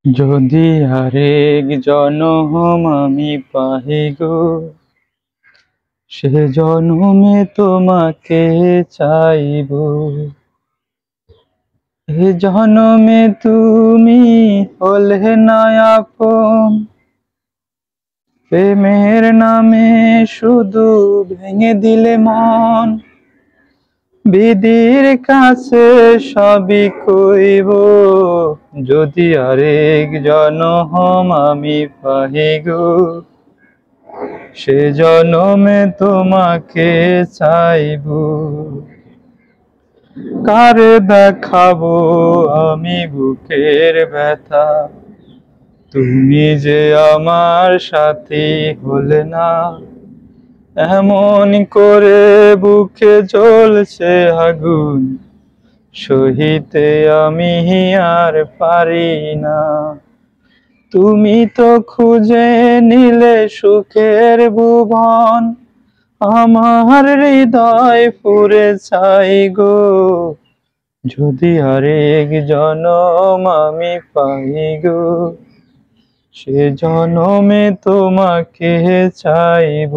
যদি আরেক জনম আমি পাই গো, সে জনমে তোমাকে চাইব। এ জনমে তুমি হলে না আপন, প্রেমের নামে শুধু ভেঙে দিলে মন। বিধির কাছে সবই কইব, যদি আরেক জনম আমি পাই গো, সে জনমে তোমাকে চাইব। কারে দেখাবো আমি বুকের ব্যথা, তুমি যে আমার সাথী হলে না। এমন করে বুকে জ্বলছে আগুন, সহিতে আমি আর পারি না। তুমি তো খুঁজে নিলে সুখের ভুবন, আমার হৃদয় পুড়ে ছাই গো। যদি আরেক জনম আমি পাই গো, সে জনমে তোমাকে চাইব।